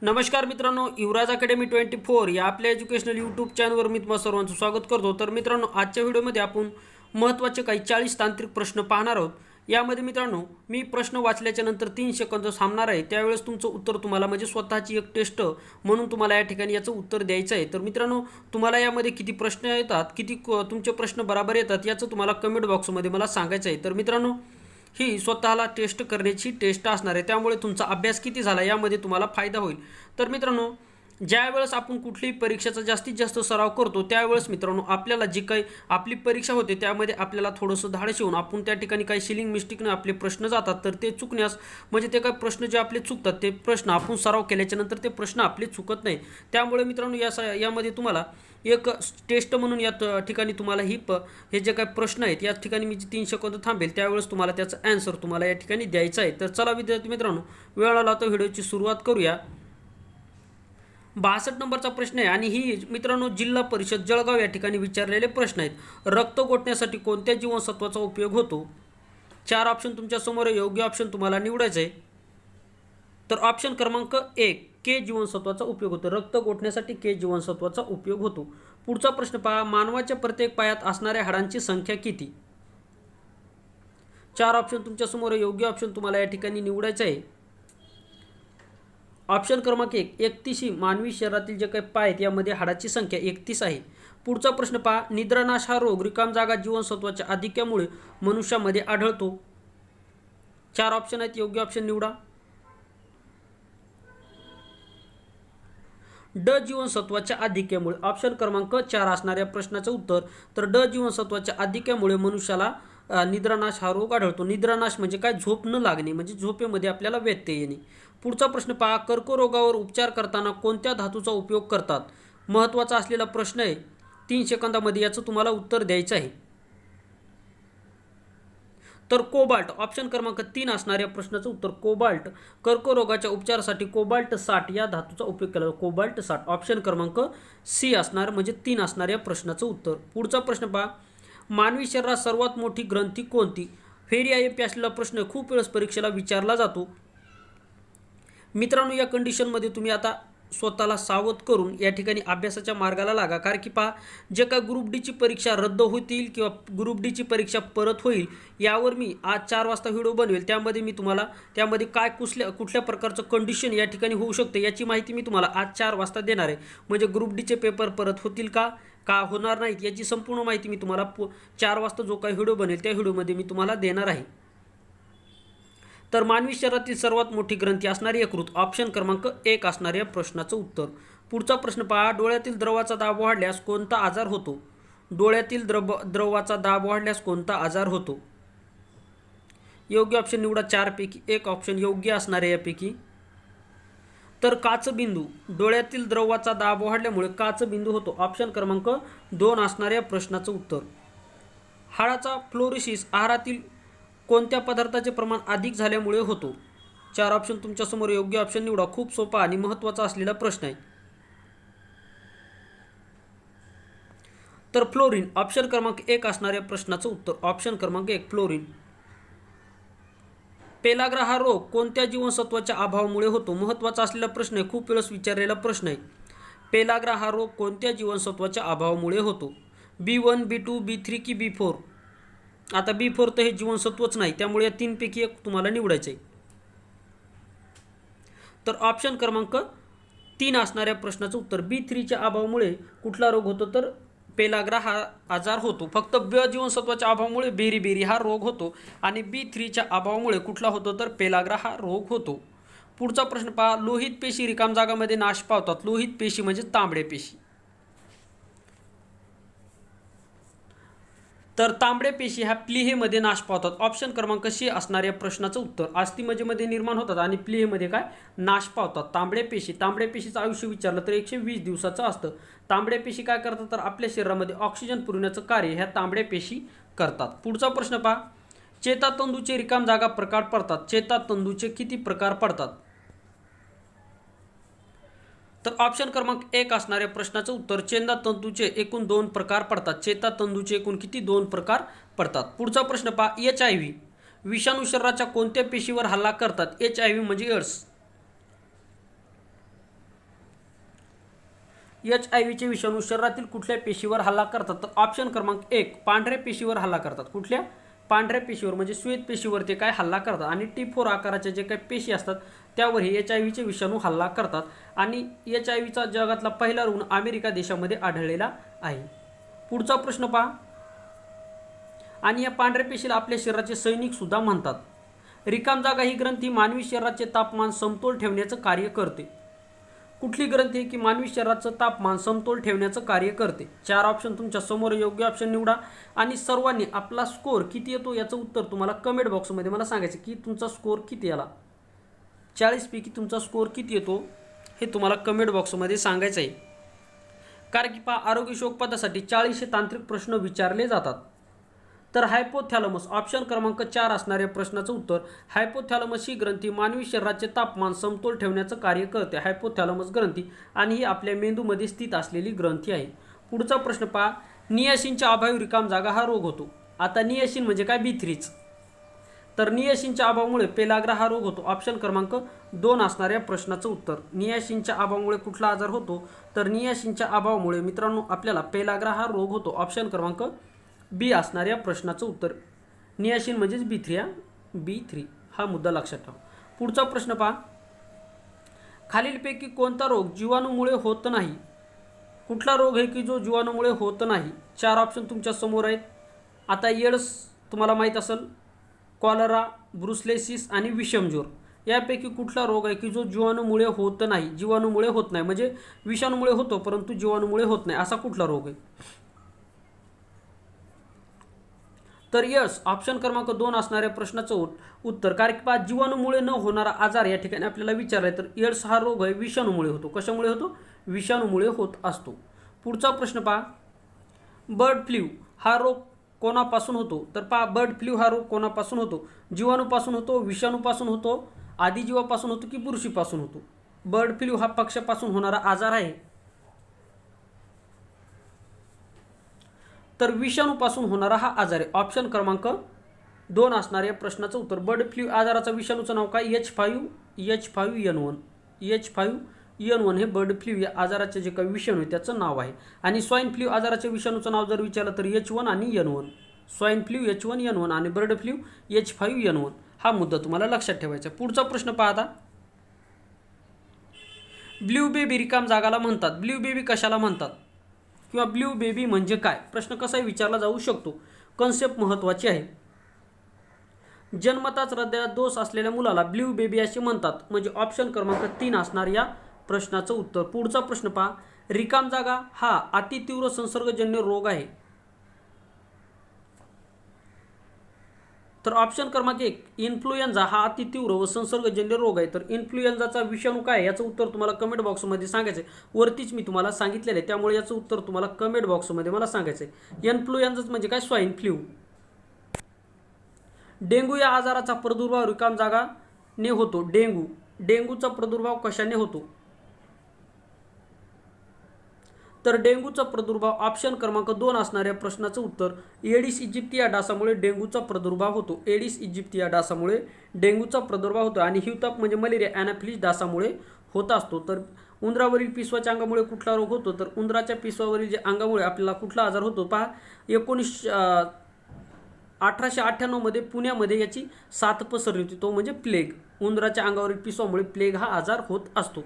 नमस्कार मित्रांनो, युवराज अकॅडमी 24 या आपल्या एज्युकेशनल यूट्यूब चॅनलवर मी तुम्हा सर्वांचं स्वागत करतो। तर मित्रांनो, आजच्या व्हिडिओमध्ये आपण महत्त्वाचे काही 40 तांत्रिक प्रश्न पाहणार आहोत। यामध्ये मित्रांनो, मी प्रश्न वाचल्याच्या नंतर 3 सेकंद थांबणार आहे, त्यावेळेस तुमचं उत्तर तुम्हाला म्हणजे स्वतःची एक टेस्ट म्हणून तुम्हाला या ठिकाणी याचं उत्तर द्यायचं आहे। तर मित्रांनो, तुम्हाला यामध्ये किती प्रश्न येतात, तुमचे प्रश्न बरोबर येतात याचं तुम्हाला कमेंट बॉक्समध्ये मला सांगायचं आहे। तर मित्रांनो, ही स्वतःला टेस्ट करण्याची टेस्ट असणार आहे, त्यामुळे तुमचा अभ्यास किती झाला यामध्ये तुम्हाला फायदा होईल। तर मित्रांनो, ज्यावेळेस आपण कुठलीही परीक्षेचा जास्तीत जास्त सराव करतो त्यावेळेस मित्रांनो आपल्याला जी काही आपली परीक्षा होते त्यामध्ये आपल्याला थोडंसं धाडस येऊन आपण त्या ठिकाणी काही सिलिंग मिस्टेकने आपले प्रश्न जातात, तर ते चुकण्यास म्हणजे ते काही प्रश्न जे आपले चुकतात ते प्रश्न आपण सराव केल्याच्या नंतर ते प्रश्न आपले चुकत नाही। त्यामुळे मित्रांनो यामध्ये तुम्हाला एक टेस्ट म्हणून या ठिकाणी तुम्हाला हे जे काही प्रश्न आहेत या ठिकाणी मी 3 सेकंद थांबेल, त्यावेळेस तुम्हाला त्याचा आन्सर तुम्हाला या ठिकाणी द्यायचा आहे। तर चला विद्यार्थी मित्रांनो, वेळ लावतो व्हिडिओची सुरुवात करूया। 62 नंबरचा प्रश्न आहे आणि ही मित्रांनो जिल्हा परिषद जळगाव या ठिकाणी विचारलेले प्रश्न आहेत। रक्त गोठण्यासाठी कोणत्या जीवनसत्वाचा उपयोग होतो? 4 ऑप्शन तुमच्या समोर आहे, योग्य ऑप्शन तुम्हाला निवडायचं आहे। तर ऑप्शन क्रमांक 1 के जीवनसत्वाचा उपयोग होतो। रक्त गोठण्यासाठी के जीवनसत्वाचा उपयोग होतो। पुढचा प्रश्न पहा, मानवाच्या प्रत्येक पायात असणाऱ्या हाडांची संख्या किती? 4 ऑप्शन तुमच्या समोर आहे, योग्य ऑप्शन तुम्हाला या ठिकाणी निवडायचं आहे। ऑप्शन क्रमांक 1 31 मानवी शरीरातील जे काही पाय आहेत यामध्ये हाडाची संख्या 31 आहे। पुढचा प्रश्न पहा, निद्रानाश हा रोग रिकाम जागा जीवनसत्वाच्या अधिक्यामुळे मनुष्यामध्ये आढळतो। 4 ऑप्शन आहेत, योग्य ऑप्शन निवडा। ड जीवनसत्वाच्या अधिक्यामुळे ऑप्शन क्रमांक 4 असणाऱ्या प्रश्नाचं उत्तर। तर ड जीवनसत्वाच्या अधिक्यामुळे मनुष्याला निद्रानाश हा रोग आढळतो। निद्रानाश म्हणजे काय? झोप न लागणे, म्हणजे झोपेमध्ये आपल्याला व्यत्यय येणे। पुढचा प्रश्न पहा, कर्करोगावर उपचार करताना कोणत्या धातूचा उपयोग करतात? महत्त्वाचा असलेला प्रश्न आहे, 3 सेकंदामध्ये याचं तुम्हाला उत्तर द्यायचं आहे। तर कोबाल्ट ऑप्शन क्रमांक 3 असणाऱ्या प्रश्नाचं उत्तर कोबाल्ट। कर्करोगाच्या उपचारासाठी कोबाल्ट 60 या धातूचा उपयोग केला जातो। कोबाल्ट 60 ऑप्शन क्रमांक सी असणार म्हणजे 3 असणाऱ्या प्रश्नाचं उत्तर। पुढचा प्रश्न पहा, मानवी शरीरात सर्वात मोठी ग्रंथी कोणती? फेरी आय असलेला प्रश्न खूप वेळेस परीक्षेला विचारला जातो। मित्रांनो, या कंडिशनमध्ये तुम्ही आता स्वतःला सावध करून या ठिकाणी अभ्यासाच्या मार्गाला लागा, कारण की पहा जे काय ग्रुप डीची परीक्षा रद्द होतील किंवा ग्रुप डीची परीक्षा परत होईल यावर मी आज 4 वाजता व्हिडिओ बनवेल। त्यामध्ये मी तुम्हाला त्यामध्ये काय कुठल्या प्रकारचं कंडिशन या ठिकाणी होऊ शकते याची माहिती मी तुम्हाला आज 4 वाजता देणार आहे। म्हणजे ग्रुप डीचे पेपर परत होतील का होणार नाहीत याची संपूर्ण माहिती मी तुम्हाला 4 वाजता जो काही व्हिडिओ बनेल त्या व्हिडिओमध्ये मी तुम्हाला देणार आहे। तर मानवी शरीरातील सर्वात मोठी ग्रंथी असणारी यकृत ऑप्शन क्रमांक 1 असणाऱ्या प्रश्नाचं उत्तर। पुढचा प्रश्न पहा, डोळ्यातील द्रवाचा दाब वाढल्यास कोणता आजार होतो? डोळ्यातील द्रवाचा दाब वाढल्यास कोणता आजार होतो? योग्य ऑप्शन निवडा। 4 पैकी 1 ऑप्शन योग्य असणारे यापैकी। तर काचबिंदू, डोळ्यातील द्रवाचा दाब वाढल्यामुळे काचबिंदू होतो। ऑप्शन क्रमांक 2 असणाऱ्या प्रश्नाचं उत्तर। हाडाचा फ्लोरोसिस आहारातील कोणत्या पदार्थाचे प्रमाण अधिक झाल्यामुळे होतो? 4 ऑप्शन तुमच्या समोर, योग्य ऑप्शन निवडा। खूप सोपा आणि महत्त्वाचा असलेला प्रश्न आहे। तर फ्लोरीन ऑप्शन क्रमांक 1 असणाऱ्या प्रश्नाचं उत्तर। ऑप्शन क्रमांक 1 फ्लोरीन। पेलाग्रा हा रोग कोणत्या जीवनसत्वाच्या अभावामुळे होतो? महत्त्वाचा असलेला प्रश्न आहे, खूप वेळेस विचारलेला प्रश्न आहे। पेलाग्रा हा रोग कोणत्या जीवनसत्वाच्या अभावामुळे होतो? B1 B2 B3 की B4? आता B4 तर हे जीवनसत्वच नाही, त्यामुळे या 3 पैकी 1 तुम्हाला निवडायचं आहे। तर ऑप्शन क्रमांक 3 असणाऱ्या प्रश्नाचं उत्तर। B3च्या अभावामुळे कुठला रोग होतो? तर पेलाग्रा हा आजार होतो। फक्त ब जीवनसत्वाच्या अभावामुळे बेरी हा रोग होतो आणि B3च्या अभावामुळे कुठला होतो? तर पेलाग्रा हा रोग होतो। पुढचा प्रश्न पहा, लोहित पेशी रिकाम जागामध्ये नाश पावतात। लोहित पेशी म्हणजे तांबड्या पेशी। तर तांबड्या पेशी ह्या प्लीहेमध्ये नाश पावतात। ऑप्शन क्रमांक सी असणाऱ्या प्रश्नाचं उत्तर। अस्थिमज्जेमध्ये निर्माण होतात आणि प्लीहेमध्ये काय नाश पावतात। तांबड्या पेशीचं आयुष्य विचारलं तर 120 दिवसाचं असतं। तांबड्या पेशी काय करतात? तर आपल्या शरीरामध्ये ऑक्सिजन पुरवण्याचं कार्य ह्या तांबड्या पेशी करतात। पुढचा प्रश्न पहा, चेतातंतूचे रिकाम जागा प्रकार पडतात। चेतातंतूचे किती प्रकार पडतात? तर ऑप्शन क्रमांक 1 असणाऱ्या प्रश्नाचं उत्तर। चेतातंतूचे एकूण 2 प्रकार पडतात। चेतातंतूचे एकूण किती? 2 प्रकार पडतात। पुढचा प्रश्न पहा, HIV विषाणू शरीराच्या कोणत्या पेशीवर हल्ला करतात? HIV म्हणजे एड्स। HIV विषाणू शरीरातील कुठल्या पेशीवर हल्ला करतात? तर ऑप्शन क्रमांक 1 पांढऱ्या पेशीवर हल्ला करतात. कुठल्या? पांढऱ्या पेशीवर म्हणजे श्वेत पेशीवर ते काय हल्ला करतात. आणि T4 आकाराच्या जे काही पेशी असतात त्यावर हे HIV विषाणू हल्ला करतात. आणि HIV जगातला पहिला रुग्ण अमेरिका देशामध्ये आढळलेला आहे. पुढचा प्रश्न पहा. आणि या पांढऱ्या पेशीला आपल्या शरीराचे सैनिक सुद्धा म्हणतात. रिकाम जागा ही ग्रंथी मानवी शरीराचे तापमान समतोल ठेवण्याचं कार्य करते. कुठली ग्रंथी आहे की मानवी शरीराचं तापमान समतोल ठेवण्याचं कार्य करते? 4 ऑप्शन तुमच्या समोर, योग्य ऑप्शन निवडा. आणि सर्वांनी आपला स्कोर किती येतो याचं उत्तर तुम्हाला कमेंट बॉक्समध्ये मला सांगायचं की तुमचा स्कोर किती आला. 40 पैकी तुमचा स्कोर किती येतो हे तुम्हाला कमेंट बॉक्समध्ये सांगायचं आहे. कारण की पहा, आरोग्य शोक पदासाठी 40 तांत्रिक प्रश्न विचारले जातात. तर हायपोथॅलमस ऑप्शन क्रमांक 4 असणाऱ्या प्रश्नाचं उत्तर, हायपोथॅलमस ही ग्रंथी मानवी शरीराचे तापमान समतोल ठेवण्याचं कार्य करते. हायपोथॅलमस ग्रंथी आणि ही आपल्या मेंदूमध्ये स्थित असलेली ग्रंथी आहे. पुढचा प्रश्न पहा. नियासिनच्या अभावी रिकाम जागा हा रोग होतो. आता नियासिन म्हणजे काय? B3. तर नियासिनच्या अभावामुळे पेलाग्रा हा रोग होतो. ऑप्शन क्रमांक 2 असणाऱ्या प्रश्नाचं उत्तर, नियासिनच्या अभावामुळे कुठला आजार होतो? तर नियासिनच्या अभावामुळे मित्रांनो आपल्याला पेलाग्रा हा रोग होतो. ऑप्शन क्रमांक बी असणाऱ्या प्रश्नाचं उत्तर, नियासिन म्हणजेच B3 हा मुद्दा लक्षात ठेवा. पुढचा प्रश्न पहा. खालीलपैकी कोणता रोग जीवाणूमुळे होत नाही? कुठला रोग आहे की जो जीवाणूमुळे होत नाही? 4 ऑप्शन तुमच्या समोर आहेत. आता एड्स तुम्हाला माहीत असेल, कॉलरा, ब्रुसेलोसिस आणि विषमज्वर यापैकी कुठला रोग आहे की जो जीवाणूमुळे होत नाही? जीवाणूमुळे होत नाही म्हणजे विषाणूमुळे होतो परंतु जीवाणूमुळे होत नाही, असा कुठला रोग आहे? तर यस ऑप्शन क्रमांक 2 असणाऱ्या प्रश्नाचं उत्तर. कारण की पहा, जीवाणूमुळे न होणारा आजार या ठिकाणी आपल्याला विचारला आहे. तर एड्स हा रोग आहे विषाणूमुळे होतो. कशामुळे होतो? विषाणूमुळे होत असतो. पुढचा प्रश्न पहा. बर्ड फ्लू हा रोग कोणापासून होतो? तर पहा, बर्ड फ्लू हा रोग कोणापासून होतो? जीवाणूपासून होतो, विषाणूपासून होतो, आदिजीवापासून होतो की बुरशीपासून होतो? बर्ड फ्लू हा पक्ष्यापासून होणारा आजार आहे. तर विषाणूपासून होणारा हा आजार आहे. ऑप्शन क्रमांक 2 असणाऱ्या प्रश्नाचं उत्तर. बर्ड फ्लू आजाराचं विषाणूचं नाव काय? H5N1. H5N1 हे बर्ड फ्लू या आजाराचे जे काही विषाणू आहे त्याचं नाव आहे. आणि स्वाईन फ्लू आजाराचे विषाणूचं नाव जर विचारलं तर H1 आणि N1. स्वाईन फ्लू H1N1 आणि बर्ड फ्लू H5N1 हा मुद्दा तुम्हाला लक्षात ठेवायचा. पुढचा प्रश्न पाहता. ब्ल्यू बेबी रिकाम जागाला म्हणतात. ब्ल्यू बेबी कशाला म्हणतात? किंवा ब्ल्यू बेबी म्हणजे काय? प्रश्न कसाही विचारला जाऊ शकतो. कन्सेप्ट महत्त्वाची आहे. जन्मताच हृदयात दोष असलेल्या मुलाला ब्ल्यू बेबी असे म्हणतात. म्हणजे ऑप्शन क्रमांक 3 असणार या प्रश्नाचं उत्तर. पुढचा प्रश्न पहा. रिकाम जागा हा अतितीव्र संसर्गजन्य रोग आहे. तर ऑप्शन क्रमांक 1 इन्फ्लुएन्झा हा अतितीव्र व संसर्गजन्य रोग आहे. तर इन्फ्लुएन्झाचा विषाणू काय याचं उत्तर तुम्हाला कमेंट बॉक्समध्ये सांगायचं आहे. वरतीच मी तुम्हाला सांगितलेलं आहे त्यामुळे याचं उत्तर तुम्हाला कमेंट बॉक्समध्ये मला सांगायचं आहे. इन्फ्लुएन्झा म्हणजे काय? Swine flu. डेंग्यू या आजाराचा प्रादुर्भाव रिकाम जागाने होतो. डेंग्यूचा प्रादुर्भाव कशाने होतो? तर डेंग्यूचा प्रादुर्भाव ऑप्शन क्रमांक 2 असणाऱ्या प्रश्नाचं उत्तर, एडिस इजिप्ती या डासामुळे डेंग्यूचा प्रादुर्भाव होतो. एडिस इजिप्ती या डासामुळे डेंग्यूचा प्रादुर्भाव होतो. आणि ह्यूताप म्हणजे मलेरिया ॲनाफिलीस डासामुळे होत असतो. तर उंदरावरील पिसवाच्या अंगामुळे कुठला रोग होतो? तर उंदराच्या पिसवावरील जे अंगामुळे आपल्याला कुठला आजार होतो? पहा, 1898 मध्ये पुण्यामध्ये याची साथ पसरली होती, तो म्हणजे प्लेग. उंदराच्या अंगावरील पिसवामुळे प्लेग हा आजार होत असतो.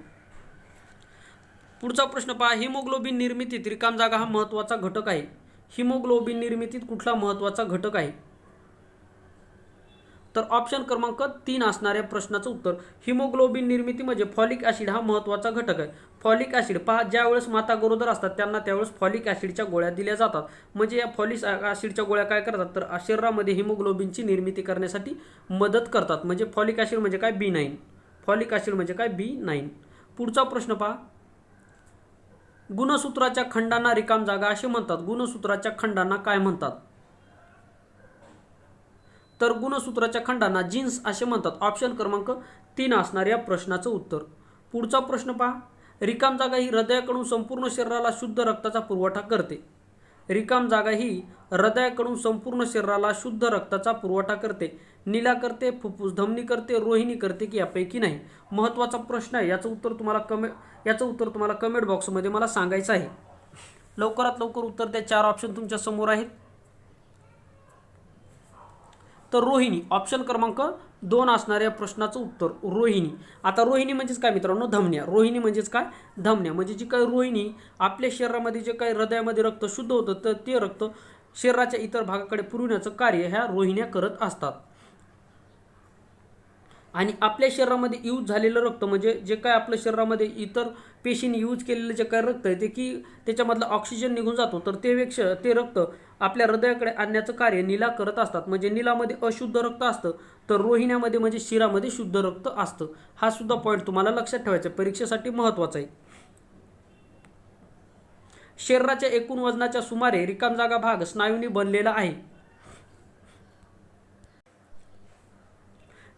पुढचा प्रश्न पहा. हिमोग्लोबिन निर्मितीत रिकाम जागा हा महत्त्वाचा घटक आहे. हिमोग्लोबिन निर्मितीत कुठला महत्त्वाचा घटक आहे? तर ऑप्शन क्रमांक 3 असणाऱ्या प्रश्नाचं उत्तर, हिमोग्लोबिन निर्मिती म्हणजे फॉलिक ॲसिड हा महत्त्वाचा घटक आहे. फॉलिक ॲसिड पहा, ज्यावेळेस माता गरोदर असतात त्यांना त्यावेळेस फॉलिक ॲसिडच्या गोळ्या दिल्या जातात. म्हणजे या फॉलिक ॲसिडच्या गोळ्या काय करतात? तर शरीरामध्ये हिमोग्लोबिनची निर्मिती करण्यासाठी मदत करतात. म्हणजे फॉलिक ॲसिड म्हणजे काय? B9. फॉलिक ॲसिड म्हणजे काय? B9. पुढचा प्रश्न पहा. गुणसूत्राच्या खंडांना रिकाम जागा असे म्हणतात. गुणसूत्राच्या खंडांना काय म्हणतात? तर गुणसूत्राच्या खंडांना जीन्स असे म्हणतात. ऑप्शन क्रमांक 3 असणाऱ्या प्रश्नाचं उत्तर. पुढचा प्रश्न पहा. रिकाम जागा ही हृदयाकडून संपूर्ण शरीराला शुद्ध रक्ताचा पुरवठा करते. रिकाम जागा ही हृदयाकडून संपूर्ण शरीराला शुद्ध रक्ताचा पुरवठा करते. नीला करते, फुफ्फुस धमनी करते, रोहिणी करते की यापैकी नाही? महत्त्वाचा प्रश्न आहे. याचं उत्तर तुम्हाला कमेंट बॉक्समध्ये मला सांगायचं आहे. लवकरात लवकर उत्तर द्या. 4 ऑप्शन तुमच्या समोर आहेत. तर रोहिणी ऑप्शन क्रमांक 2 असणाऱ्या प्रश्नाचं उत्तर रोहिणी. आता रोहिणी म्हणजेच काय मित्रांनो? धमन्या. रोहिणी म्हणजेच काय? धमन्या. म्हणजे जी काही रोहिणी आपल्या शरीरामध्ये जे काही हृदयामध्ये रक्त शुद्ध होतं तर ते रक्त शरीराच्या इतर भागाकडे पुरवण्याचं कार्य ह्या रोहिण्या करत असतात. आणि आपल्या शरीरामध्ये यूज झालेलं रक्त म्हणजे जे काय आपल्या शरीरामध्ये इतर पेशींनी यूज केलेलं जे काय रक्त आहे ते की त्याच्यामधलं ऑक्सिजन निघून जातो तर ते रक्त आपल्या हृदयाकडे आणण्याचं कार्य नीला करत असतात. म्हणजे नीलामध्ये अशुद्ध रक्त असतं तर रोहिण्यामध्ये म्हणजे शिरामध्ये शुद्ध रक्त असतं. हा सुद्धा पॉईंट तुम्हाला लक्षात ठेवायचा आहे, परीक्षेसाठी महत्त्वाचा आहे. शरीराच्या एकूण वजनाच्या सुमारे रिकाम जागा भाग स्नायूंनी बनलेला आहे.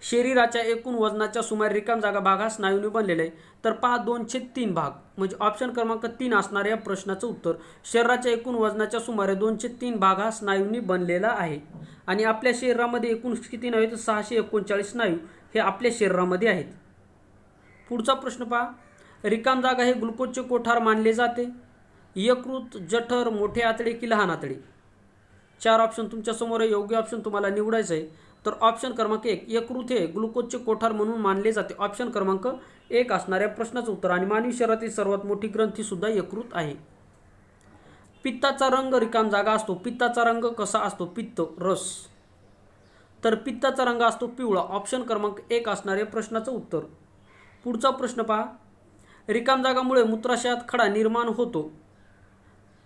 शरीराच्या एकूण वजनाच्या सुमारे रिकाम जागा भाग हा स्नायूंनी बनलेला आहे. तर पहा 2/3 भाग म्हणजे ऑप्शन क्रमांक 3 असणाऱ्या या प्रश्नाचं उत्तर शरीराच्या एकूण वजनाच्या सुमारे 2/3 भाग हा स्नायूंनी बनलेला आहे. आणि आपल्या शरीरामध्ये एकूण किती स्नायू? तर 639 स्नायू हे आपल्या शरीरामध्ये आहेत. पुढचा प्रश्न पहा. रिकाम जागा हे ग्लुकोजचे कोठार मानले जाते. यकृत, जठर, मोठे आतडे की लहान आतडे? 4 ऑप्शन तुमच्या समोर आहे. योग्य ऑप्शन तुम्हाला निवडायचं आहे. तर ऑप्शन क्रमांक 1 यकृत हे ग्लुकोजचे कोठार म्हणून मानले जाते. ऑप्शन क्रमांक 1 असणाऱ्या प्रश्नाचं उत्तर. आणि मानवी शरीरातील सर्वात मोठी ग्रंथी सुद्धा यकृत आहे. पित्ताचा रंग रिकाम जागा असतो. पित्ताचा रंग कसा असतो? पित्त रस. तर पित्ताचा रंग असतो पिवळा. ऑप्शन क्रमांक 1 असणाऱ्या प्रश्नाचं उत्तर. पुढचा प्रश्न पहा. रिकाम जागामुळे मूत्राशयात खडा निर्माण होतो.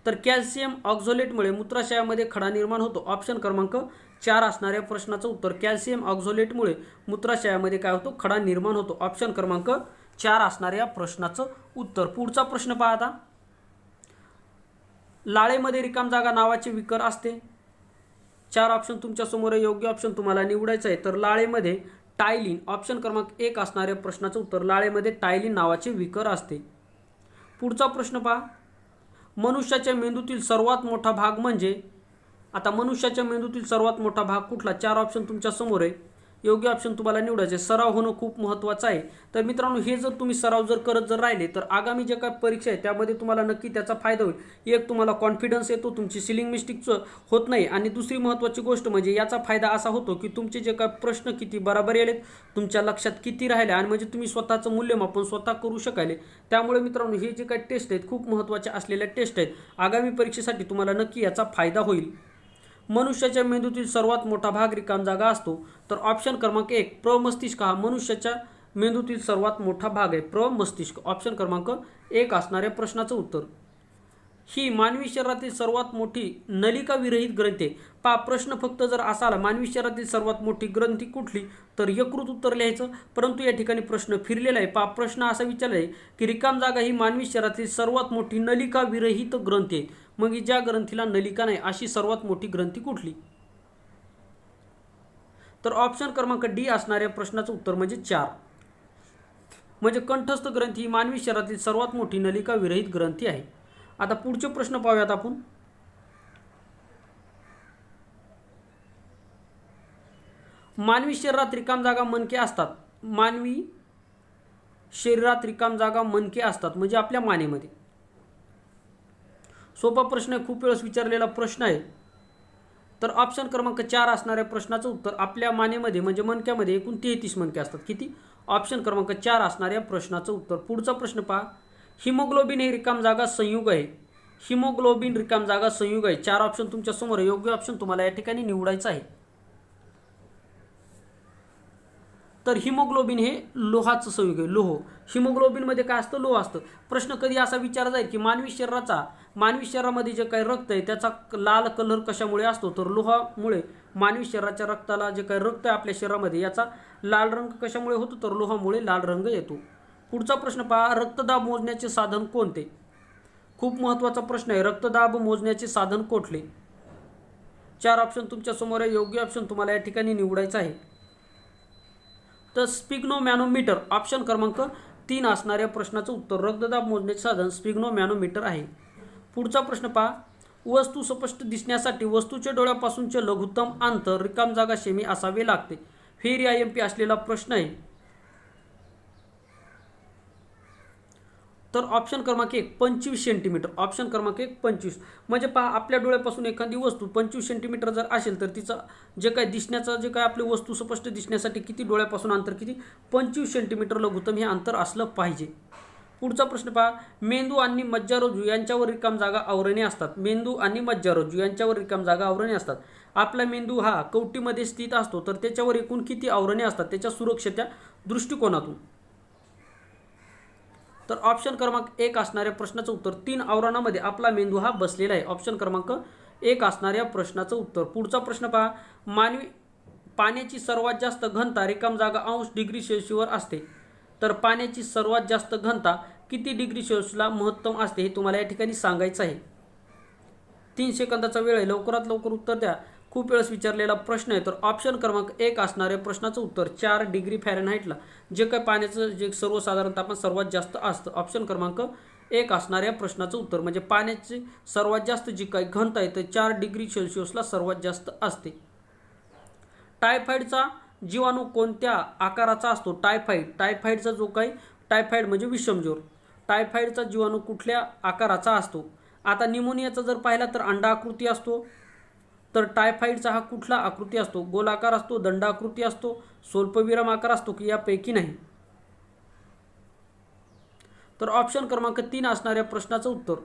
तर कॅल्शियम ऑक्झोलेटमुळे मूत्राशयामध्ये खडा निर्माण होतो. ऑप्शन क्रमांक 4 असणाऱ्या प्रश्नाचं उत्तर. कॅल्शियम ऑक्झोलेटमुळे मूत्राशयामध्ये काय होतो? खडा निर्माण होतो. ऑप्शन क्रमांक 4 असणाऱ्या प्रश्नाचं उत्तर. पुढचा प्रश्न पहा आता. लाळेमध्ये रिकाम जागा नावाचे विकर असते. 4 ऑप्शन तुमच्या समोर आहे. योग्य ऑप्शन तुम्हाला निवडायचं आहे. तर लाळेमध्ये टायलिन. ऑप्शन क्रमांक 1 असणाऱ्या प्रश्नाचं उत्तर. लाळेमध्ये टायलिन नावाचे विकर असते. पुढचा प्रश्न पहा. मनुष्याच्या मेंदूतील सर्वात मोठा भाग म्हणजे? आता मनुष्याच्या मेंदूतील सर्वात मोठा भाग कुठला? 4 ऑप्शन तुमच्या समोर आहे. योग्य ऑप्शन तुम्हाला निवडायचे. सराव होणं खूप महत्त्वाचं आहे. तर मित्रांनो हे जर तुम्ही सराव करत राहिले तर आगामी जे काही परीक्षा आहे त्यामध्ये तुम्हाला नक्की त्याचा फायदा होईल. एक तुम्हाला कॉन्फिडन्स येतो, तुमची सिलिंग मिस्टेकचं होत नाही. आणि दुसरी महत्त्वाची गोष्ट म्हणजे याचा फायदा असा होतो की तुमचे जे काही प्रश्न किती बरोबर आलेत, तुमच्या लक्षात किती राहिले आणि म्हणजे तुम्ही स्वतःचं मूल्यमापन स्वतः करू शकाल. त्यामुळे मित्रांनो हे जे काही टेस्ट आहेत खूप महत्त्वाच्या असलेल्या टेस्ट आहेत. आगामी परीक्षेसाठी तुम्हाला नक्की याचा फायदा होईल. मनुष्याच्या मेंदूतील सर्वात मोठा भाग रिकाम जागा असतो. तर ऑप्शन क्रमांक 1 प्रमस्तिष्क हा मनुष्याच्या मेंदूतील सर्वात मोठा भाग आहे. प्रमस्तिष्क ऑप्शन क्रमांक 1 असणाऱ्या प्रश्नाचं उत्तर. ही मानवी शरीरातील सर्वात मोठी नलिका विरहित ग्रंथी आहे. पहा प्रश्न फक्त जर असा आला मानवी शरीरातील सर्वात मोठी ग्रंथी कुठली तर यकृत उत्तर लिहायचं. परंतु या ठिकाणी प्रश्न फिरलेला आहे. पहा प्रश्न असा विचारला आहे की रिकाम जागा ही मानवी शरीरातील सर्वात मोठी नलिका विरहित ग्रंथी आहे. मग ज्या ग्रंथीला नलिका नाही अशी सर्वात मोठी ग्रंथी कुठली? तर ऑप्शन क्रमांक डी असणाऱ्या प्रश्नाचं उत्तर म्हणजे 4. म्हणजे कंठस्थ ग्रंथी ही मानवी शरीरातील सर्वात मोठी नलिका विरहित ग्रंथी आहे. आता पुढचे प्रश्न पाहूयात आपण. मानवी शरीरात रिकाम जागा मनके असतात. मानवी शरीरात रिकाम जागा मनके असतात म्हणजे आपल्या मानेमध्ये. सोपा प्रश्न आहे, खूप वेळेस विचारलेला प्रश्न आहे. तर ऑप्शन क्रमांक 4 असणाऱ्या प्रश्नाचं उत्तर. आपल्या मानेमध्ये म्हणजे मणक्यामध्ये एकूण 33 मणके असतात. किती? ऑप्शन क्रमांक 4 असणाऱ्या प्रश्नाचं उत्तर. पुढचा प्रश्न पहा. हिमोग्लोबिन हे रिकाम जागा संयुग आहे. हिमोग्लोबिन रिकाम जागा संयुग आहे. 4 ऑप्शन तुमच्या समोर आहे. योग्य ऑप्शन तुम्हाला या ठिकाणी निवडायचं आहे. तर हिमोग्लोबिन हे लोहाचं संयुग आहे. लोह. हिमोग्लोबिनमध्ये काय असतं? लोह असतं. प्रश्न कधी असा विचारला जाईल की मानवी शरीरामध्ये जे काही रक्त आहे त्याचा लाल कलर कशामुळे असतो तर लोहामुळे. मानवी शरीराच्या रक्ताला जे काही रक्त आहे आपल्या शरीरामध्ये याचा लाल रंग कशामुळे होतो तर लोहामुळे लाल रंग येतो. पुढचा प्रश्न पहा. रक्तदाब मोजण्याचे साधन कोणते? खूप महत्त्वाचा प्रश्न आहे. रक्तदाब मोजण्याचे साधन कुठले? 4 ऑप्शन तुमच्या समोर आहे. योग्य ऑप्शन तुम्हाला या ठिकाणी निवडायचं आहे. तर स्पिग्नोमॅनोमीटर ऑप्शन क्रमांक 3 असणाऱ्या प्रश्नाचं उत्तर. रक्तदाब मोजण्याचे साधन स्पिग्नोमॅनोमीटर आहे. पुढचा प्रश्न पहा. वस्तू स्पष्ट दिसण्यासाठी वस्तूच्या डोळ्यापासूनचे लघुत्तम अंतर रिकाम जागा सेमी असावे लागते. फेर IMP असलेला प्रश्न आहे. तर ऑप्शन क्रमांक 1 25 सेंटीमीटर. ऑप्शन क्रमांक 1 25. म्हणजे पहा, आपल्या डोळ्यापासून एखादी वस्तू 25 सेंटीमीटर जर असेल तर तिचं जे काय दिसण्याचं जे काय आपली वस्तू स्पष्ट दिसण्यासाठी किती डोळ्यापासून अंतर किती 25 सेंटीमीटर लघुत्तम हे अंतर असलं पाहिजे. पुढचा प्रश्न पहा, मेंदू आणि मज्जारोजू यांच्यावर रिकाम जागा आवरणे असतात. मेंदू आणि मज्जारोजू यांच्यावर रिकाम जागा आवरणे असतात. आपला मेंदू हा कवटीमध्ये स्थित असतो तर त्याच्यावर एकूण किती आवरणे असतात त्याच्या सुरक्षेच्या दृष्टिकोनातून. तर ऑप्शन क्रमांक 1 असणाऱ्या प्रश्नाचं उत्तर 3 आवरणामध्ये आपला मेंदू हा बसलेला आहे. ऑप्शन क्रमांक 1 असणाऱ्या प्रश्नाचं उत्तर. पुढचा प्रश्न पहा, पाण्याची सर्वात जास्त घनता रिकाम जागा अंश डिग्री सेल्सिअसवर असते. तर पाण्याची सर्वात जास्त घनता किती डिग्री सेल्सिअसला महत्तम असते हे तुम्हाला या ठिकाणी सांगायचं आहे. 3 सेकंदाचा वेळ आहे, लवकरात लवकर उत्तर द्या. खूप वेळेस विचारलेला प्रश्न आहे. तर ऑप्शन क्रमांक 1 असणाऱ्या प्रश्नाचं उत्तर 4 डिग्री फॅरेनहाईटला जे काय पाण्याचं जे सर्वसाधारण तापमान सर्वात जास्त असतं. ऑप्शन क्रमांक 1 असणाऱ्या प्रश्नाचं उत्तर म्हणजे पाण्याची सर्वात जास्त जी काही घनता आहे तर 4 डिग्री सेल्सिअसला सर्वात जास्त असते. टायफॉइडचा जीवाणू कोणत्या आकाराचा असतो? टायफॉइडचा जो काही टायफॉइड म्हणजे विषमज्वर. टायफॉइडचा जीवाणू कुठल्या आकाराचा असतो? आता निमोनियाचा जर पाहिला तर अंडाकृती असतो. तर टायफॉइडचा हा कुठला आकृती असतो? गोलाकार असतो, दंडाकृती असतो, स्वल्पविराम आकार असतो की यापैकी नाही? तर ऑप्शन क्रमांक 3 असणाऱ्या प्रश्नाचं उत्तर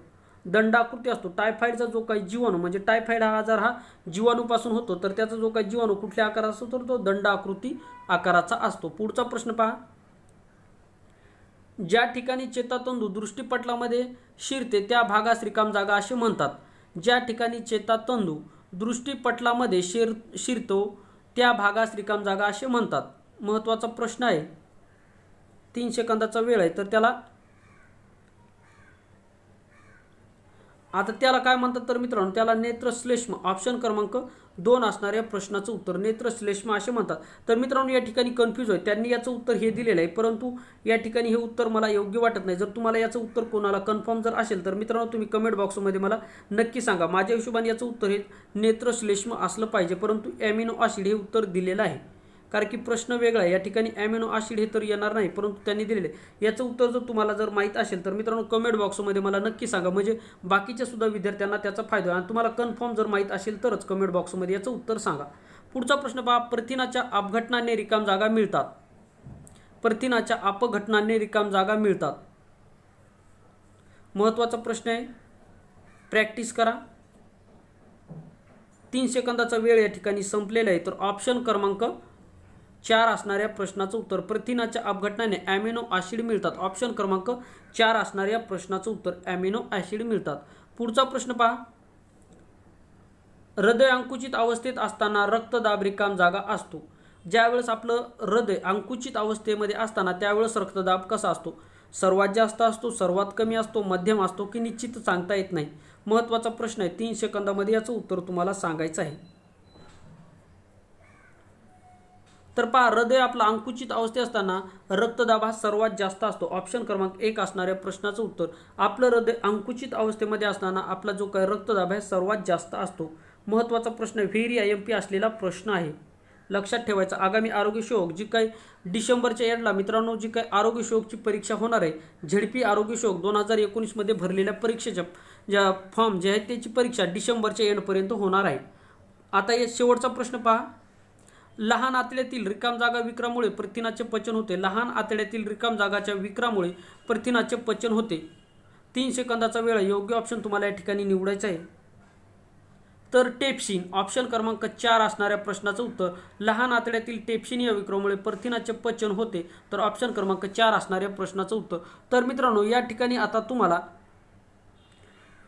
दंडाकृती असतो. टायफॉइडचा जो काही जीवाणू म्हणजे टायफॉइड हा आजार हा जीवाणूपासून होतो तर त्याचा जो काही जीवाणू कुठल्या आकाराचा असतो तर तो दंडाकृती आकाराचा असतो. पुढचा प्रश्न पहा, ज्या ठिकाणी चेतातंतू दृष्टिपटलामध्ये शिरते त्या भागास रिकाम जागा असे म्हणतात. ज्या ठिकाणी चेतातंतू दृष्टिपटलामध्ये शिरतो त्या भागास रिकाम जागा असे म्हणतात. महत्त्वाचा प्रश्न आहे. 3 सेकंदाचा वेळ आहे. तर त्याला काय म्हणतात तर मित्रांनो त्याला नेत्रश्लेष्म. ऑप्शन क्रमांक 2 असणाऱ्या प्रश्नाचं उत्तर नेत्रश्लेष्म असे म्हणतात. तर मित्रांनो या ठिकाणी कन्फ्यूज होय, त्यांनी याचं उत्तर हे दिलेलं आहे परंतु या ठिकाणी हे उत्तर मला योग्य वाटत नाही. जर तुम्हाला याचं उत्तर कोणाला कन्फर्म जर असेल तर मित्रांनो तुम्ही कमेंट बॉक्समध्ये मला नक्की सांगा. माझ्या हिशोबाने याचं उत्तर हे नेत्रश्लेष्म असलं पाहिजे परंतु ॲमिनो ॲसिड हे उत्तर दिलेलं आहे. कारण की प्रश्न वेगळा आहे. या ठिकाणी ॲमिनो ॲसिड हे तर येणार नाही परंतु त्यांनी दिलेले याचं उत्तर जर तुम्हाला जर माहीत असेल तर मित्रांनो कमेंट बॉक्समध्ये मला नक्की सांगा म्हणजे बाकीच्या सुद्धा विद्यार्थ्यांना त्याचा फायदा होईल. आणि तुम्हाला कन्फर्म जर माहीत असेल तरच कमेंट बॉक्समध्ये याचं उत्तर सांगा. पुढचा प्रश्न पहा, प्रथिनाच्या अपघटनाने रिकाम जागा मिळतात. प्रथिनाच्या अपघटनाने रिकाम जागा मिळतात. महत्त्वाचा प्रश्न आहे, प्रॅक्टिस करा. 3 सेकंदाचा वेळ या ठिकाणी संपलेला आहे. तर ऑप्शन क्रमांक 4 असणाऱ्या प्रश्नाचं उत्तर प्रथिनाच्या अपघटनाने ॲमिनो ॲसिड मिळतात. ऑप्शन क्रमांक 4 असणाऱ्या प्रश्नाचं उत्तर ॲमिनो ॲसिड मिळतात. पुढचा प्रश्न पहा, हृदय अंकुचित अवस्थेत असताना रक्तदाब रिकाम जागा असतो. ज्यावेळेस आपलं हृदय अंकुचित अवस्थेमध्ये असताना त्यावेळेस रक्तदाब कसा असतो? सर्वात जास्त असतो, सर्वात कमी असतो, मध्यम असतो की निश्चित सांगता येत नाही? महत्त्वाचा प्रश्न आहे. 3 सेकंदामध्ये याचं उत्तर तुम्हाला सांगायचं आहे. तर पहा, हृदय आपला अंकुचित अवस्थेत असताना रक्तदाब हा सर्वात जास्त असतो. ऑप्शन क्रमांक 1 असणाऱ्या प्रश्नाचं उत्तर आपलं हृदय अंकुचित अवस्थेमध्ये असताना आपला जो काही रक्तदाब आहे सर्वात जास्त असतो. महत्त्वाचा प्रश्न व्हेरी IMP असलेला प्रश्न आहे. लक्षात ठेवायचा. आगामी आरोग्य शोध जी काही डिसेंबरच्या एंडला मित्रांनो जी काही आरोग्य शोधची परीक्षा होणार आहे झेडपी आरोग्य शोध 2019 मध्ये भरलेल्या परीक्षेच्या ज्या फॉर्म जे आहेत त्याची परीक्षा डिसेंबरच्या एंडपर्यंत होणार आहे. आता या शेवटचा प्रश्न पहा, लहान आतड्यातील रिकाम जागा विकारामुळे प्रथिनाचे पचन होते. लहान आतड्यातील रिकाम जागाच्या विकारामुळे प्रथिनाचे पचन होते. 3 सेकंदाचा वेळ आहे. योग्य ऑप्शन तुम्हाला या ठिकाणी निवडायचा आहे. तर टेप्सिन. ऑप्शन क्रमांक 4 असणाऱ्या प्रश्नाचं उत्तर लहान आतड्यातील टेप्सिन या विकारामुळे प्रथिनाचे पचन होते. तर ऑप्शन क्रमांक 4 असणाऱ्या प्रश्नाचं उत्तर. तर मित्रांनो या ठिकाणी आता तुम्हाला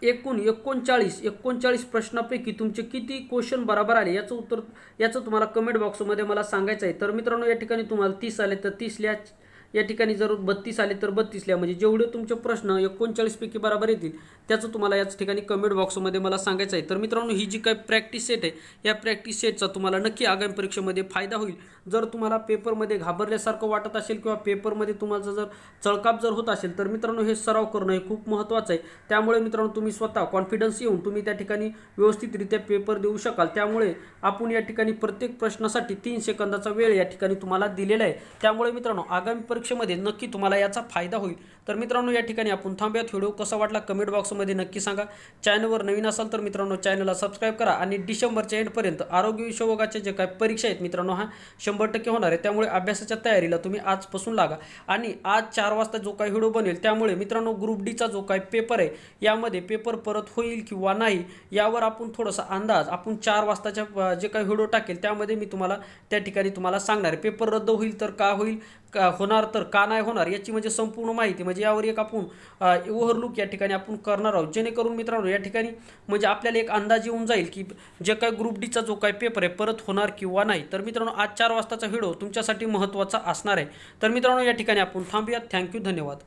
एकूण 39 प्रश्नापैकी तुमचे किती क्वेश्चन बरोबर आले याचं तुम्हाला कमेंट बॉक्समध्ये मला सांगायचं आहे. तर मित्रांनो या ठिकाणी तुम्हाला 30 आले तर 30 लिहा, या ठिकाणी जर 32 आले तर 32 लिहा. म्हणजे जेवढे तुमचे प्रश्न 39 पैकी बरोबर येतील त्याचं तुम्हाला याच ठिकाणी कमेंट बॉक्समध्ये मला सांगायचं आहे. तर मित्रांनो, ही जी काही प्रॅक्टिस सेट आहे या प्रॅक्टिस सेटचा तुम्हाला नक्की आगामी परीक्षेमध्ये फायदा होईल. जर तुम्हाला पेपरमध्ये घाबरल्यासारखं वाटत असेल किंवा पेपरमध्ये तुम्हाला जर चळकाप जर होत असेल तर मित्रांनो, हे सराव करणं हे खूप महत्त्वाचं आहे. त्यामुळे मित्रांनो, तुम्ही स्वतः कॉन्फिडन्स येऊन तुम्ही त्या ठिकाणी व्यवस्थितरित्या पेपर देऊ शकाल. त्यामुळे आपण या ठिकाणी प्रत्येक प्रश्नासाठी 3 सेकंदाचा वेळ या ठिकाणी तुम्हाला दिलेला आहे. त्यामुळे मित्रांनो, आगामी परीक्षेमध्ये नक्की तुम्हाला याचा फायदा होईल. तर मित्रांनो, या ठिकाणी आपण थांबूयात. व्हिडिओ कसा वाटला कमेंट बॉक्समध्ये नक्की सांगा. चॅनलवर नवीन असाल तर मित्रांनो चॅनलला सबस्क्राईब करा आणि डिसेंबरच्या एंडपर्यंत आरोग्य विषयोगाचे जे काही परीक्षा आहेत मित्रांनो, हा 100% होणार आहे. त्यामुळे अभ्यासाच्या तयारीला तुम्ही आजपासून लागा. आणि आज 4 वाजता जो काही व्हिडिओ बनेल त्यामुळे मित्रांनो, ग्रुप डीचा जो काही पेपर आहे यामध्ये पेपर परत होईल किंवा नाही यावर आपण थोडासा अंदाज आपण 4 वाजताच्या जे काही व्हिडिओ टाकेल त्यामध्ये मी तुम्हाला त्या ठिकाणी तुम्हाला सांगणार आहे. पेपर रद्द होईल तर का होईल, का होणार तर का नाही होणार याची म्हणजे संपूर्ण माहिती म्हणजे यावर एक आपण ओव्हरलुक या ठिकाणी आपण करणार आहोत. जेणेकरून मित्रांनो, या ठिकाणी म्हणजे आपल्याला एक अंदाज येऊन जाईल की जे काही ग्रुप डीचा जो काही पेपर आहे परत होणार किंवा नाही. तर मित्रांनो, आज 4 वाजताचा व्हिडिओ तुमच्यासाठी महत्त्वाचा असणार आहे. तर मित्रांनो, या ठिकाणी आपण थांबूयात. थँक्यू, धन्यवाद.